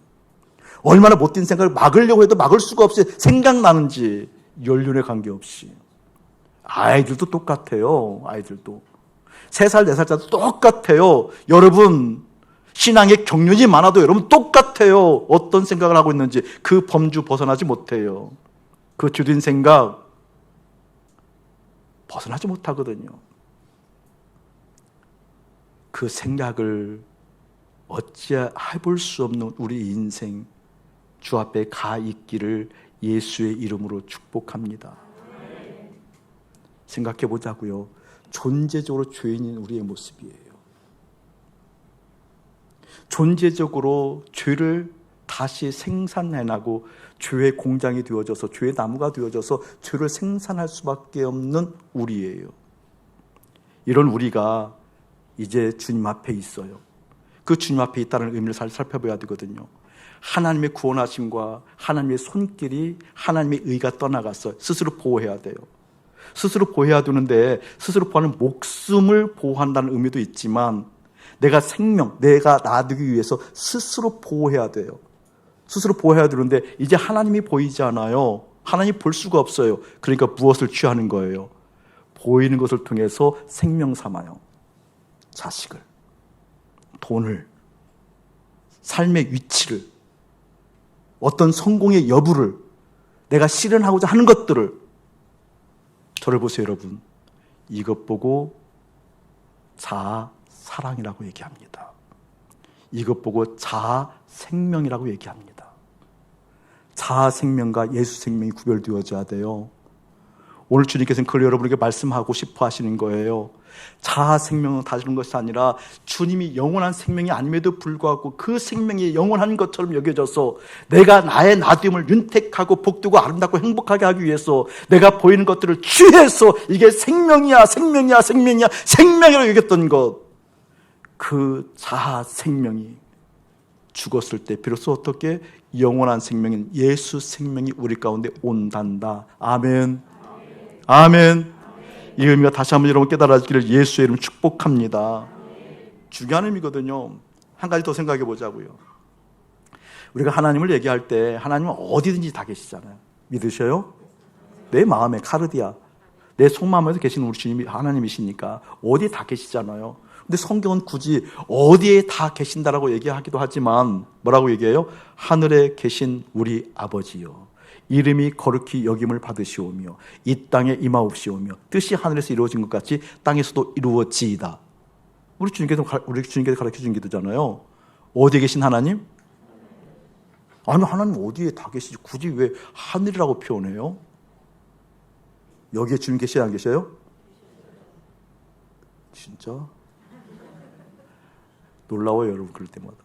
얼마나 못된 생각을 막으려고 해도 막을 수가 없이 생각나는지, 연륜에 관계없이. 아이들도 똑같아요. 아이들도 3살 4살짜리도 똑같아요. 여러분 신앙의 경륜이 많아도 여러분 똑같아요. 어떤 생각을 하고 있는지 그 범주 벗어나지 못해요. 그 주된 생각 벗어나지 못하거든요. 그 생각을 어찌해볼 수 없는 우리 인생 주 앞에 가 있기를 예수의 이름으로 축복합니다. 생각해 보자고요. 존재적으로 죄인인 우리의 모습이에요. 존재적으로 죄를 다시 생산해나고 죄의 공장이 되어져서 죄의 나무가 되어져서 죄를 생산할 수밖에 없는 우리예요. 이런 우리가 이제 주님 앞에 있어요. 그 주님 앞에 있다는 의미를 잘 살펴봐야 되거든요. 하나님의 구원하심과 하나님의 손길이 하나님의 의가 떠나갔어요. 스스로 보호해야 돼요. 스스로 보호해야 되는데 스스로 보호하는 목숨을 보호한다는 의미도 있지만 내가 생명, 내가 놔두기 위해서 스스로 보호해야 돼요. 스스로 보호해야 되는데 이제 하나님이 보이잖아요. 하나님이 볼 수가 없어요. 그러니까 무엇을 취하는 거예요? 보이는 것을 통해서 생명 삼아요. 자식을, 돈을, 삶의 위치를, 어떤 성공의 여부를, 내가 실현하고자 하는 것들을. 저를 보세요, 여러분. 이것 보고 자아 사랑이라고 얘기합니다. 이것 보고 자아 생명이라고 얘기합니다. 자아 생명과 예수 생명이 구별되어져야 돼요. 오늘 주님께서는 그걸 여러분에게 말씀하고 싶어 하시는 거예요. 자아 생명을 다스리는 것이 아니라 주님이 영원한 생명이 아님에도 불구하고 그 생명이 영원한 것처럼 여겨져서 내가 나의 나됨을 윤택하고 복되고 아름답고 행복하게 하기 위해서 내가 보이는 것들을 취해서 이게 생명이야, 생명이야, 생명이야, 생명이라고 여겼던 것, 그 자아 생명이 죽었을 때 비로소 어떻게 영원한 생명인 예수 생명이 우리 가운데 온단다. 아멘. 아멘. 이 의미가 다시 한번 여러분 깨달아지기를 예수의 이름 축복합니다. 중요한 의미거든요. 한 가지 더 생각해 보자고요. 우리가 하나님을 얘기할 때 하나님은 어디든지 다 계시잖아요. 믿으셔요? 내 마음에 카르디아, 내 속마음에서 계신 우리 주님이 하나님이시니까 어디에 다 계시잖아요. 근데 성경은 굳이 어디에 다 계신다라고 얘기하기도 하지만 뭐라고 얘기해요? 하늘에 계신 우리 아버지요, 이름이 거룩히 여김을 받으시오며 이 땅에 임하옵시오며 뜻이 하늘에서 이루어진 것 같이 땅에서도 이루어지이다. 우리 주님께서 가르쳐준 기도잖아요. 어디에 계신 하나님? 아니, 하나님 어디에 다 계시지 굳이 왜 하늘이라고 표현해요? 여기에 주님 계셔요, 안 계셔요? 진짜 놀라워요, 여러분. 그럴 때마다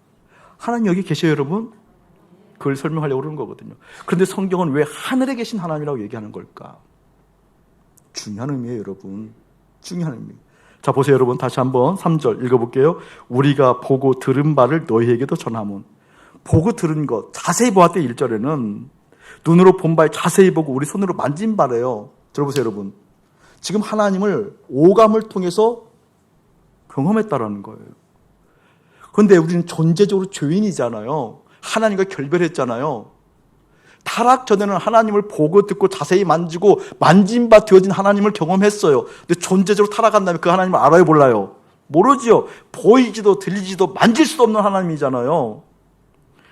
하나님 여기 계셔요, 여러분. 그걸 설명하려고 그러는 거거든요. 그런데 성경은 왜 하늘에 계신 하나님이라고 얘기하는 걸까? 중요한 의미예요, 여러분. 중요한 의미. 자, 보세요, 여러분. 다시 한번 3절 읽어볼게요. 우리가 보고 들은 바를 너희에게도 전하문. 보고 들은 것, 자세히 보았대. 1절에는 눈으로 본 바에 자세히 보고 우리 손으로 만진 바래요. 들어보세요, 여러분. 지금 하나님을 오감을 통해서 경험했다라는 거예요. 그런데 우리는 존재적으로 죄인이잖아요. 하나님과 결별했잖아요. 타락 전에는 하나님을 보고 듣고 자세히 만지고 만짐바 되어진 하나님을 경험했어요. 근데 존재적으로 타락한 다음에 그 하나님을 알아요, 몰라요? 모르지요. 보이지도 들리지도 만질 수도 없는 하나님이잖아요.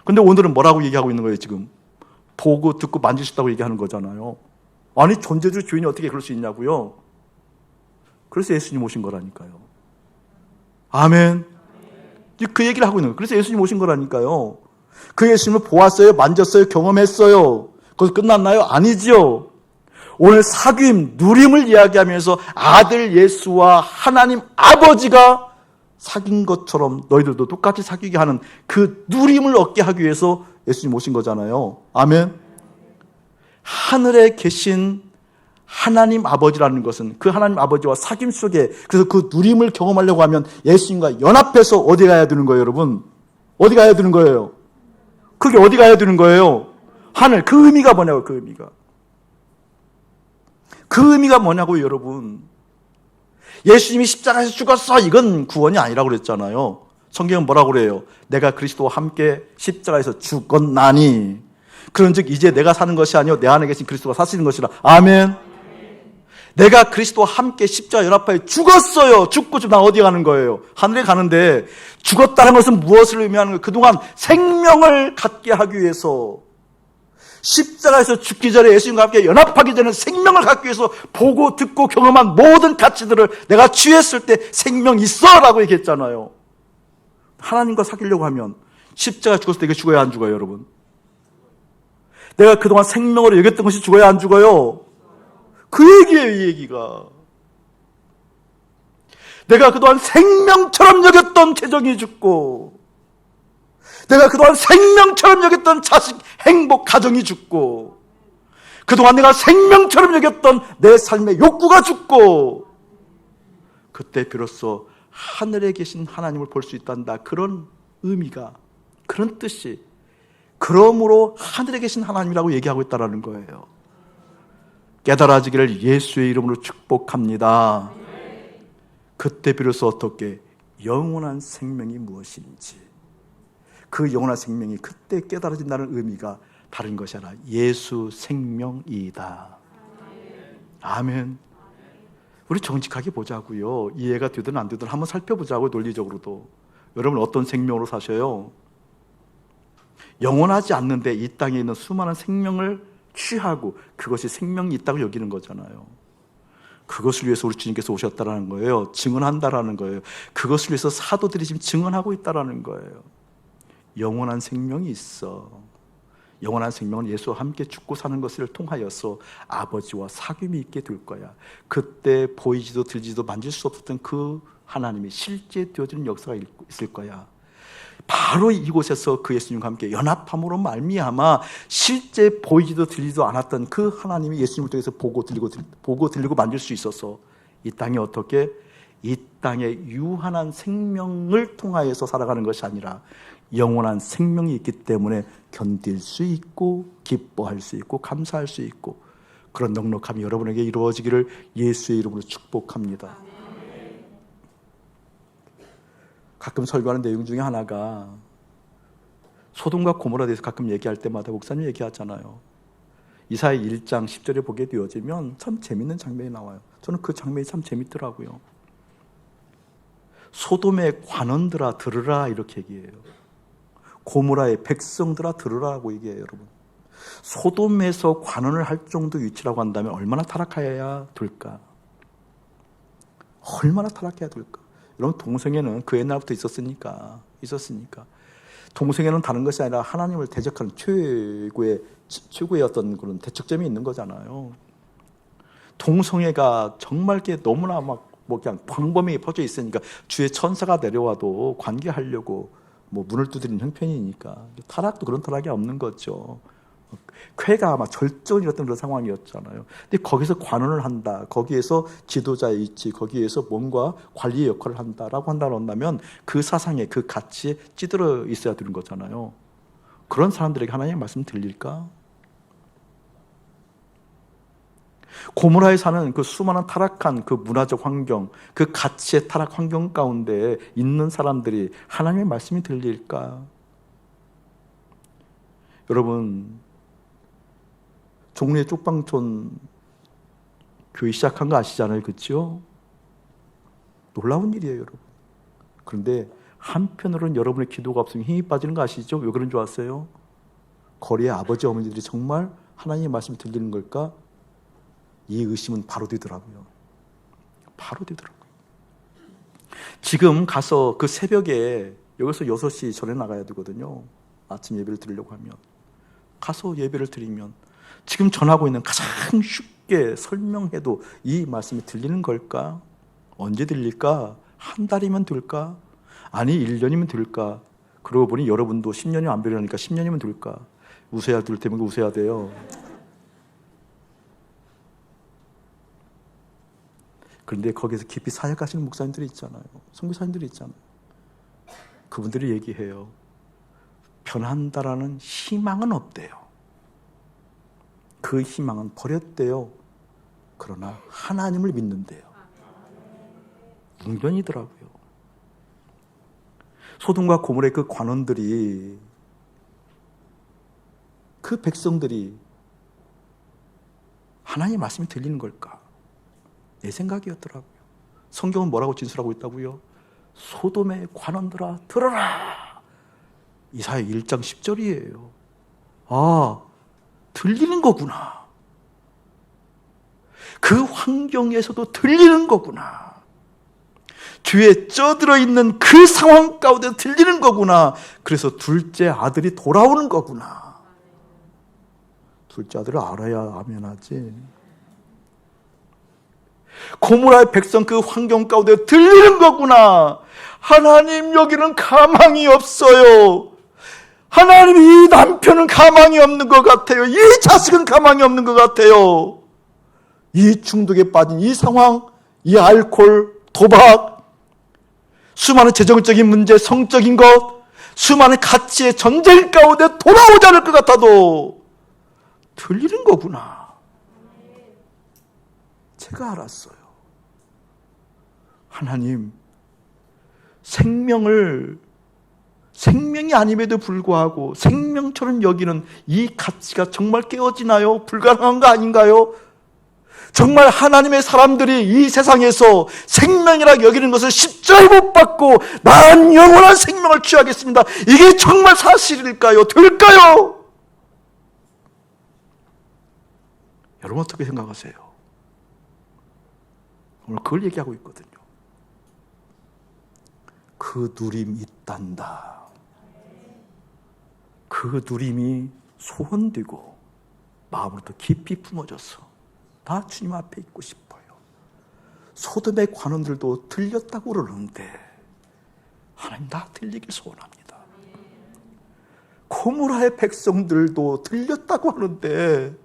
근데 오늘은 뭐라고 얘기하고 있는 거예요, 지금? 보고 듣고 만질 수 있다고 얘기하는 거잖아요. 아니, 존재적 주인이 어떻게 그럴 수 있냐고요? 그래서 예수님 오신 거라니까요. 아멘. 그 얘기를 하고 있는 거예요. 그래서 예수님 오신 거라니까요. 그 예수님을 보았어요, 만졌어요, 경험했어요. 거기서 끝났나요? 아니지요. 오늘 사귐, 누림을 이야기하면서 아들 예수와 하나님 아버지가 사귄 것처럼 너희들도 똑같이 사귀게 하는 그 누림을 얻게 하기 위해서 예수님 오신 거잖아요. 아멘. 하늘에 계신 하나님 아버지라는 것은 그 하나님 아버지와 사귐 속에, 그래서 그 누림을 경험하려고 하면 예수님과 연합해서 어디 가야 되는 거예요, 여러분? 어디 가야 되는 거예요? 그게 어디 가야 되는 거예요? 하늘. 그 의미가 뭐냐고, 그 의미가. 그 의미가 뭐냐고요, 여러분. 예수님이 십자가에서 죽었어, 이건 구원이 아니라고 그랬잖아요. 성경은 뭐라고 그래요? 내가 그리스도와 함께 십자가에서 죽었나니 그런즉 이제 내가 사는 것이 아니요 내 안에 계신 그리스도가 사시는 것이라. 아멘. 내가 그리스도와 함께 십자가 연합하여 죽었어요. 죽고 지금 나 어디 가는 거예요? 하늘에 가는데, 죽었다는 것은 무엇을 의미하는 거예요? 그동안 생명을 갖게 하기 위해서, 십자가에서 죽기 전에 예수님과 함께 연합하기 전에 생명을 갖기 위해서 보고 듣고 경험한 모든 가치들을 내가 취했을 때 생명 있어 라고 얘기했잖아요. 하나님과 사귀려고 하면 십자가 죽었을 때 이게 죽어야 안 죽어요, 여러분? 내가 그동안 생명으로 여겼던 것이 죽어야 안 죽어요? 그 얘기예요, 이 얘기가. 내가 그동안 생명처럼 여겼던 재정이 죽고, 내가 그동안 생명처럼 여겼던 자식, 행복, 가정이 죽고, 그동안 내가 생명처럼 여겼던 내 삶의 욕구가 죽고, 그때 비로소 하늘에 계신 하나님을 볼 수 있단다. 그런 의미가, 그런 뜻이, 그러므로 하늘에 계신 하나님이라고 얘기하고 있다는 거예요. 깨달아지기를 예수의 이름으로 축복합니다. 그때 비로소 어떻게 영원한 생명이 무엇인지, 그 영원한 생명이 그때 깨달아진다는 의미가 다른 것이 아니라 예수 생명이다. 아멘. 우리 정직하게 보자고요. 이해가 되든 안 되든 한번 살펴보자고요. 논리적으로도. 여러분 어떤 생명으로 사셔요? 영원하지 않는데 이 땅에 있는 수많은 생명을 취하고 그것이 생명이 있다고 여기는 거잖아요. 그것을 위해서 우리 주님께서 오셨다라는 거예요. 증언한다라는 거예요. 그것을 위해서 사도들이 지금 증언하고 있다라는 거예요. 영원한 생명이 있어. 영원한 생명은 예수와 함께 죽고 사는 것을 통하여서 아버지와 사귐이 있게 될 거야. 그때 보이지도 들지도 만질 수 없었던 그 하나님이 실제 되어지는 역사가 있을 거야. 바로 이곳에서 그 예수님과 함께 연합함으로 말미암아 실제 보이지도 들리지도 않았던 그 하나님이 예수님을 통해서 보고 들리고 만질 수 있어서 이 땅에 어떻게, 이 땅에 유한한 생명을 통하여서 살아가는 것이 아니라 영원한 생명이 있기 때문에 견딜 수 있고 기뻐할 수 있고 감사할 수 있고, 그런 넉넉함이 여러분에게 이루어지기를 예수의 이름으로 축복합니다. 가끔 설교하는 내용 중에 하나가 소돔과 고모라에 대해서 가끔 얘기할 때마다 목사님 얘기하잖아요. 이사야 1장 10절에 보게 되어지면 참 재밌는 장면이 나와요. 저는 그 장면이 참 재밌더라고요. 소돔의 관원들아 들으라 이렇게 얘기해요. 고모라의 백성들아 들으라고 얘기해요. 여러분, 소돔에서 관원을 할 정도 위치라고 한다면 얼마나 타락해야 될까? 얼마나 타락해야 될까? 여러분, 동성애는 그 옛날부터 있었으니까. 동성애는 다른 것이 아니라 하나님을 대적하는 최고의 어떤 그런 대척점이 있는 거잖아요. 동성애가 정말 너무나 그냥 광범위하게 퍼져 있으니까 주의 천사가 내려와도 관계하려고 문을 두드리는 형편이니까 타락도 그런 타락이 없는 거죠. 쾌가 아마 절정을 이뤘던 그런 상황이었잖아요. 근데 거기서 관원을 한다, 거기에서 지도자의 위치, 거기에서 뭔가 관리의 역할을 한다라고 한다면 그 사상에, 그 가치에 찌들어 있어야 되는 거잖아요. 그런 사람들에게 하나님의 말씀 들릴까? 고모라에 사는 그 수많은 타락한 그 문화적 환경, 그 가치의 타락 환경 가운데 있는 사람들이 하나님의 말씀이 들릴까? 여러분, 종로의 쪽방촌 교회 시작한 거 아시잖아요, 그렇죠? 놀라운 일이에요, 여러분. 그런데 한편으로는 여러분의 기도가 없으면 힘이 빠지는 거 아시죠? 왜 그런 줄 아세요? 거리의 아버지 어머니들이 정말 하나님의 말씀이 들리는 걸까? 이 의심은 바로 되더라고요. 바로 되더라고요. 지금 가서 그 새벽에 여기서 6시 전에 나가야 되거든요. 아침 예배를 드리려고 하면. 가서 예배를 드리면 지금 전하고 있는 가장 쉽게 설명해도 이 말씀이 들리는 걸까? 언제 들릴까? 한 달이면 될까? 아니 1년이면 될까? 그러고 보니 여러분도 10년이면 안 되려니까 10년이면 될까? 웃어야 될 때면 웃어야 돼요. 그런데 거기서 깊이 사역하시는 목사님들이 있잖아요. 선교사님들이 있잖아요. 그분들이 얘기해요. 변한다라는 희망은 없대요. 그 희망은 버렸대요. 그러나 하나님을 믿는데요. 웅변이더라고요. 소돔과 고모라의 그 관원들이, 그 백성들이 하나님의 말씀이 들리는 걸까? 내 생각이었더라고요. 성경은 뭐라고 진술하고 있다고요? 소돔의 관원들아 들어라. 이사야 1장 10절이에요. 아, 들리는 거구나. 그 환경에서도 들리는 거구나. 뒤에 쪄들어 있는 그 상황 가운데 들리는 거구나. 그래서 둘째 아들이 돌아오는 거구나. 둘째 아들을 알아야 아멘하지. 고모라의 백성 그 환경 가운데 들리는 거구나. 하나님, 여기는 가망이 없어요. 하나님, 이 남편은 가망이 없는 것 같아요. 이 자식은 가망이 없는 것 같아요. 이 중독에 빠진 이 상황, 이 알코올, 도박, 수많은 재정적인 문제, 성적인 것, 수많은 가치의 전쟁 가운데 돌아오지 않을 것 같아도 들리는 거구나. 제가 알았어요. 하나님, 생명이 아님에도 불구하고 생명처럼 여기는 이 가치가 정말 깨어지나요? 불가능한 거 아닌가요? 정말 하나님의 사람들이 이 세상에서 생명이라 여기는 것을 십자에 못 받고 난 영원한 생명을 취하겠습니다. 이게 정말 사실일까요? 될까요? 여러분 어떻게 생각하세요? 오늘 그걸 얘기하고 있거든요. 그 누림 있단다. 그 누림이 소원되고 마음으로 더 깊이 품어져서 다 주님 앞에 있고 싶어요. 소돔의 관원들도 들렸다고 그러는데 하나님 다 들리길 소원합니다. 고모라의 백성들도 들렸다고 하는데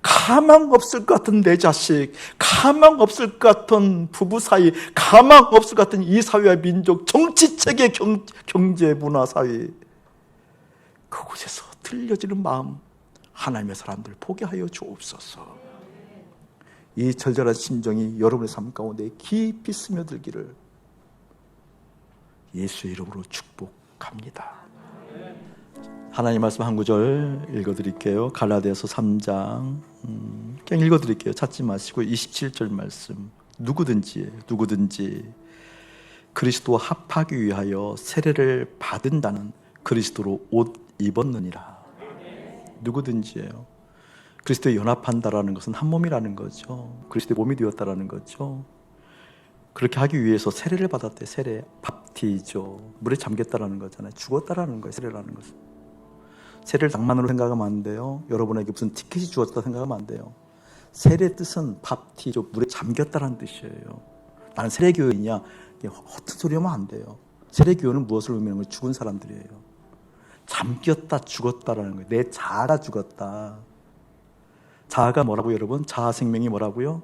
가망 없을 것 같은 내 자식, 가망 없을 것 같은 부부 사이, 가망 없을 것 같은 이 사회와 민족, 정치체계, 경제, 문화, 사회, 그곳에서 들려지는 마음, 하나님의 사람들 보게 하여 주옵소서. 이 절절한 심정이 여러분의 삶 가운데 깊이 스며들기를 예수의 이름으로 축복합니다. 하나님 말씀 한 구절 읽어드릴게요. 갈라디아서 3장 그냥 읽어드릴게요. 찾지 마시고 27절 말씀. 누구든지 그리스도와 합하기 위하여 세례를 받은다는 그리스도로 옷 입었느니라. 누구든지예요. 그리스도에 연합한다라는 것은 한 몸이라는 거죠. 그리스도의 몸이 되었다라는 거죠. 그렇게 하기 위해서 세례를 받았대. 세례, 밥티죠. 물에 잠겼다라는 거잖아요. 죽었다라는 거예요. 세례라는 것은. 세례를 낭만으로 생각하면 안 돼요. 여러분에게 무슨 티켓이 주어졌다 생각하면 안 돼요. 세례 뜻은 밥티죠. 물에 잠겼다라는 뜻이에요. 나는 세례교인이야. 허튼 소리 하면 안 돼요. 세례교인은 무엇을 의미하는 거예요? 죽은 사람들이에요. 잠겼다, 죽었다라는 거예요. 내 자아가 죽었다. 자아가 뭐라고 여러분? 자아 생명이 뭐라고요?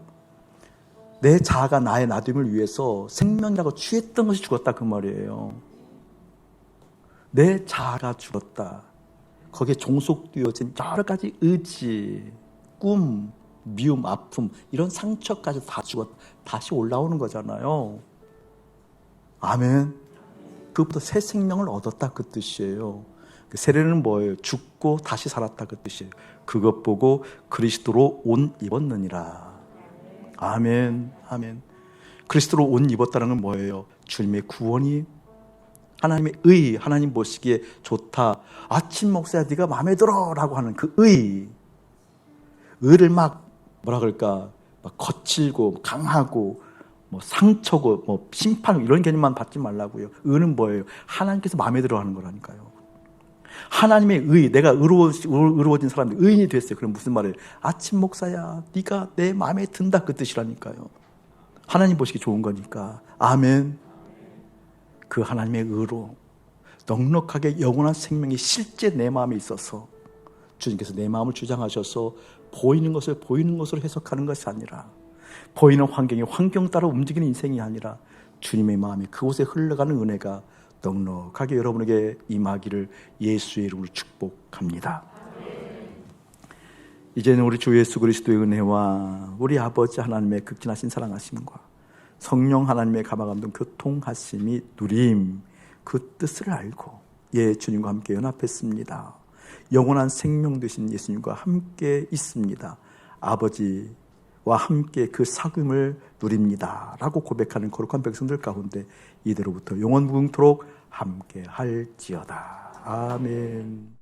내 자아가 나의 나됨을 위해서 생명이라고 취했던 것이 죽었다 그 말이에요. 내 자아가 죽었다. 거기에 종속되어진 여러 가지 의지, 꿈, 미움, 아픔 이런 상처까지 다 죽었다. 다시 올라오는 거잖아요. 아멘. 그것보다 새 생명을 얻었다 그 뜻이에요. 그 세례는 뭐예요? 죽고 다시 살았다 그 뜻이에요. 그것 보고 그리스도로 옷 입었느니라. 아멘, 아멘. 그리스도로 옷 입었다는 건 뭐예요? 주님의 구원이, 하나님의 의, 하나님 보시기에 좋다. 아침 목사야 네가 마음에 들어 라고 하는 그 의를 막 뭐라 그럴까, 막 거칠고 강하고 뭐 상처고 뭐 심판 이런 개념만 받지 말라고요. 의는 뭐예요? 하나님께서 마음에 들어 하는 거라니까요. 하나님의 의, 내가 의로워진 사람이 의인이 됐어요. 그럼 무슨 말이에요? 아침 목사야 네가 내 마음에 든다 그 뜻이라니까요. 하나님 보시기 좋은 거니까. 아멘. 그 하나님의 의로 넉넉하게 영원한 생명이 실제 내 마음에 있어서 주님께서 내 마음을 주장하셔서 보이는 것을 보이는 것으로 해석하는 것이 아니라, 보이는 환경이 환경 따라 움직이는 인생이 아니라 주님의 마음이 그곳에 흘러가는 은혜가 넉넉하게 여러분에게 임하기를 예수의 이름으로 축복합니다. 이제는 우리 주 예수 그리스도의 은혜와 우리 아버지 하나님의 극진하신 사랑하심과 성령 하나님의 감화감동 교통하심이 누림, 그 뜻을 알고 주님과 함께 연합했습니다. 영원한 생명 되신 예수님과 함께 있습니다. 아버지와 함께 그 사귐을 누립니다 라고 고백하는 거룩한 백성들 가운데 이대로부터 영원 무궁토록 함께 할지어다. 아멘.